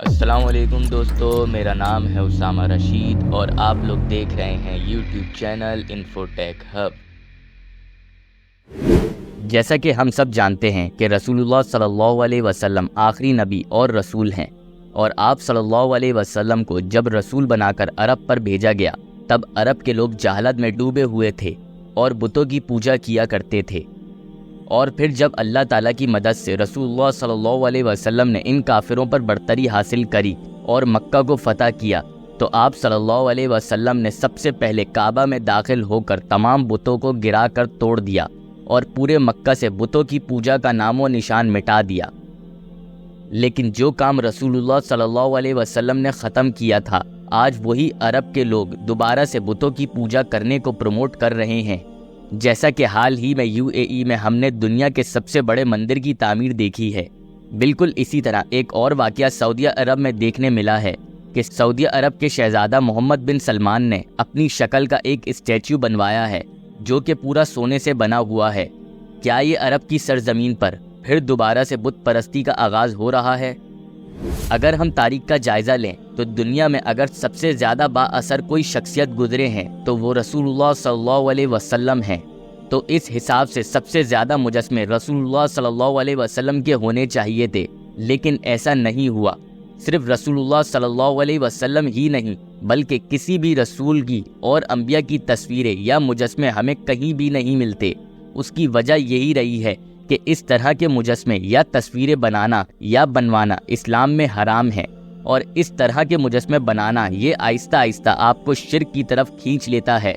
السلام علیکم دوستو، میرا نام ہے اسامہ رشید اور آپ لوگ دیکھ رہے ہیں یوٹیوب چینل انفوٹیک ہب۔ جیسا کہ ہم سب جانتے ہیں کہ رسول اللہ صلی اللہ علیہ وسلم آخری نبی اور رسول ہیں، اور آپ صلی اللہ علیہ وسلم کو جب رسول بنا کر عرب پر بھیجا گیا تب عرب کے لوگ جہالت میں ڈوبے ہوئے تھے اور بتوں کی پوجا کیا کرتے تھے، اور پھر جب اللہ تعالیٰ کی مدد سے رسول اللہ صلی اللہ علیہ وسلم نے ان کافروں پر برتری حاصل کری اور مکہ کو فتح کیا تو آپ صلی اللہ علیہ وسلم نے سب سے پہلے کعبہ میں داخل ہو کر تمام بتوں کو گرا کر توڑ دیا اور پورے مکہ سے بتوں کی پوجا کا نام و نشان مٹا دیا۔ لیکن جو کام رسول اللہ صلی اللہ علیہ وسلم نے ختم کیا تھا، آج وہی عرب کے لوگ دوبارہ سے بتوں کی پوجا کرنے کو پروموٹ کر رہے ہیں۔ جیسا کہ حال ہی میں UAE میں ہم نے دنیا کے سب سے بڑے مندر کی تعمیر دیکھی ہے، بالکل اسی طرح ایک اور واقعہ سعودیہ عرب میں دیکھنے ملا ہے کہ سعودیہ عرب کے شہزادہ محمد بن سلمان نے اپنی شکل کا ایک اسٹیچو بنوایا ہے جو کہ پورا سونے سے بنا ہوا ہے۔ کیا یہ عرب کی سرزمین پر پھر دوبارہ سے بت پرستی کا آغاز ہو رہا ہے؟ اگر ہم تاریخ کا جائزہ لیں تو دنیا میں اگر سب سے زیادہ با اثر کوئی شخصیت گزرے ہیں تو وہ رسول اللہ صلی اللہ علیہ وسلم ہیں، تو اس حساب سے سب سے زیادہ مجسمے رسول اللہ صلی اللہ علیہ وسلم کے ہونے چاہیے تھے، لیکن ایسا نہیں ہوا۔ صرف رسول اللہ صلی اللہ علیہ وسلم ہی نہیں بلکہ کسی بھی رسول کی اور انبیاء کی تصویریں یا مجسمے ہمیں کہیں بھی نہیں ملتے۔ اس کی وجہ یہی رہی ہے کہ اس طرح کے مجسمے یا تصویریں بنانا یا بنوانا اسلام میں حرام ہے، اور اس طرح کے مجسمے بنانا یہ آہستہ آہستہ آپ کو شرک کی طرف کھینچ لیتا ہے،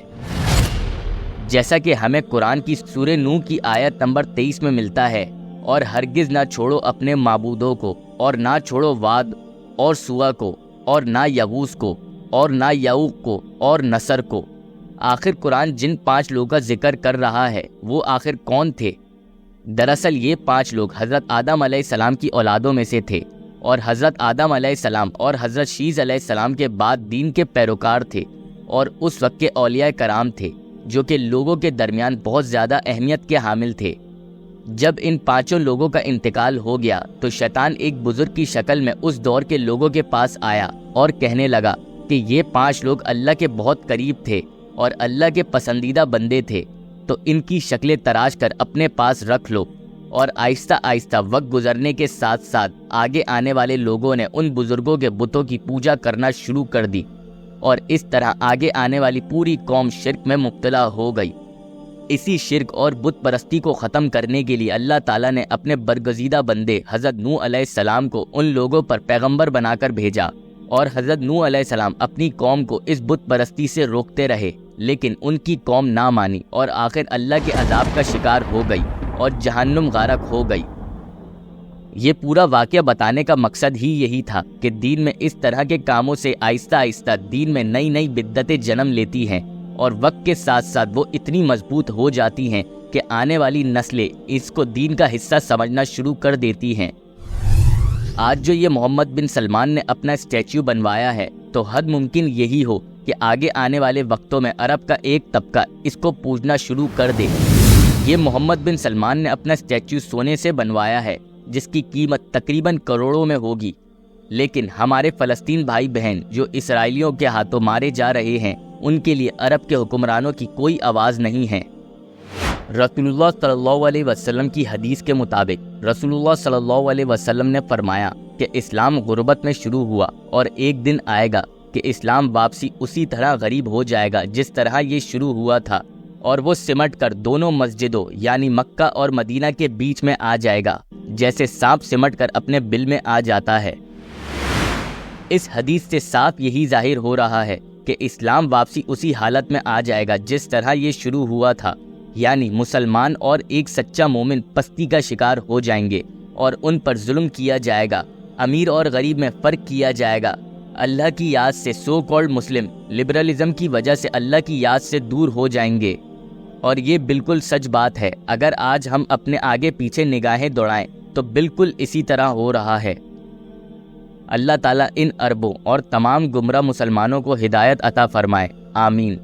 جیسا کہ ہمیں قرآن کی سورہ نوح کی آیت نمبر 23 میں ملتا ہے، اور ہرگز نہ چھوڑو اپنے معبودوں کو، اور نہ چھوڑو واد اور سوا کو، اور نہ یغوث کو، اور نہ یعوق کو، اور نصر کو۔ آخر قرآن جن 5 لوگوں کا ذکر کر رہا ہے وہ آخر کون تھے؟ دراصل یہ 5 لوگ حضرت آدم علیہ السلام کی اولادوں میں سے تھے، اور حضرت آدم علیہ السلام اور حضرت شیث علیہ السلام کے بعد دین کے پیروکار تھے، اور اس وقت کے اولیاء کرام تھے جو کہ لوگوں کے درمیان بہت زیادہ اہمیت کے حامل تھے۔ جب ان 5 لوگوں کا انتقال ہو گیا تو شیطان ایک بزرگ کی شکل میں اس دور کے لوگوں کے پاس آیا اور کہنے لگا کہ یہ 5 لوگ اللہ کے بہت قریب تھے اور اللہ کے پسندیدہ بندے تھے، تو ان کی شکلیں تراش کر اپنے پاس رکھ لو۔ اور آہستہ آہستہ وقت گزرنے کے ساتھ ساتھ آگے آنے والے لوگوں نے ان بزرگوں کے بتوں کی پوجا کرنا شروع کر دی، اور اس طرح آگے آنے والی پوری قوم شرک میں مبتلا ہو گئی۔ اسی شرک اور بت پرستی کو ختم کرنے کے لیے اللہ تعالیٰ نے اپنے برگزیدہ بندے حضرت نوح علیہ السلام کو ان لوگوں پر پیغمبر بنا کر بھیجا، اور حضرت نوح علیہ السلام اپنی قوم کو اس بت پرستی سے روکتے رہے، لیکن ان کی قوم نہ مانی اور آخر اللہ کے عذاب کا شکار ہو گئی اور جہنم غارق ہو گئی۔ یہ پورا واقعہ بتانے کا مقصد ہی یہی تھا کہ دین میں اس طرح کے کاموں سے آہستہ آہستہ دین میں نئی نئی بدعتیں جنم لیتی ہیں، اور وقت کے ساتھ ساتھ وہ اتنی مضبوط ہو جاتی ہیں کہ آنے والی نسلیں اس کو دین کا حصہ سمجھنا شروع کر دیتی ہیں۔ آج جو یہ محمد بن سلمان نے اپنا اسٹیچو بنوایا ہے تو حد ممکن یہی ہو کہ آگے آنے والے وقتوں میں عرب کا ایک طبقہ اس کو پوجنا شروع کر دے۔ یہ محمد بن سلمان نے اپنا اسٹیچو سونے سے بنوایا ہے جس کی قیمت تقریباً کروڑوں میں ہوگی، لیکن ہمارے فلسطین بھائی بہن جو اسرائیلیوں کے ہاتھوں مارے جا رہے ہیں ان کے لیے عرب کے حکمرانوں کی کوئی آواز نہیں ہے۔ رسول اللہ صلی اللہ علیہ وسلم کی حدیث کے مطابق رسول اللہ صلی اللہ علیہ وسلم نے فرمایا کہ اسلام غربت میں شروع ہوا، اور ایک دن آئے گا کہ اسلام واپسی اسی طرح غریب ہو جائے گا جس طرح یہ شروع ہوا تھا، اور وہ سمٹ کر دونوں مسجدوں یعنی مکہ اور مدینہ کے بیچ میں آ جائے گا، جیسے سانپ سمٹ کر اپنے بل میں آ جاتا ہے۔ اس حدیث سے صاف یہی ظاہر ہو رہا ہے کہ اسلام واپسی اسی حالت میں آ جائے گا جس طرح یہ شروع ہوا تھا، یعنی مسلمان اور ایک سچا مومن پستی کا شکار ہو جائیں گے اور ان پر ظلم کیا جائے گا، امیر اور غریب میں فرق کیا جائے گا، اللہ کی یاد سے سو کالڈ مسلم لبرلزم کی وجہ سے اللہ کی یاد سے دور ہو جائیں گے۔ اور یہ بالکل سچ بات ہے، اگر آج ہم اپنے آگے پیچھے نگاہیں دوڑائیں تو بالکل اسی طرح ہو رہا ہے۔ اللہ تعالیٰ ان اربوں اور تمام گمراہ مسلمانوں کو ہدایت عطا فرمائے، آمین۔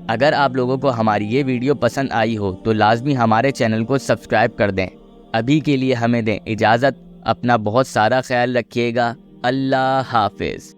اگر آپ لوگوں کو ہماری یہ ویڈیو پسند آئی ہو تو لازمی ہمارے چینل کو سبسکرائب کر دیں۔ ابھی کے لیے ہمیں دیں اجازت، اپنا بہت سارا خیال رکھیے گا، اللہ حافظ۔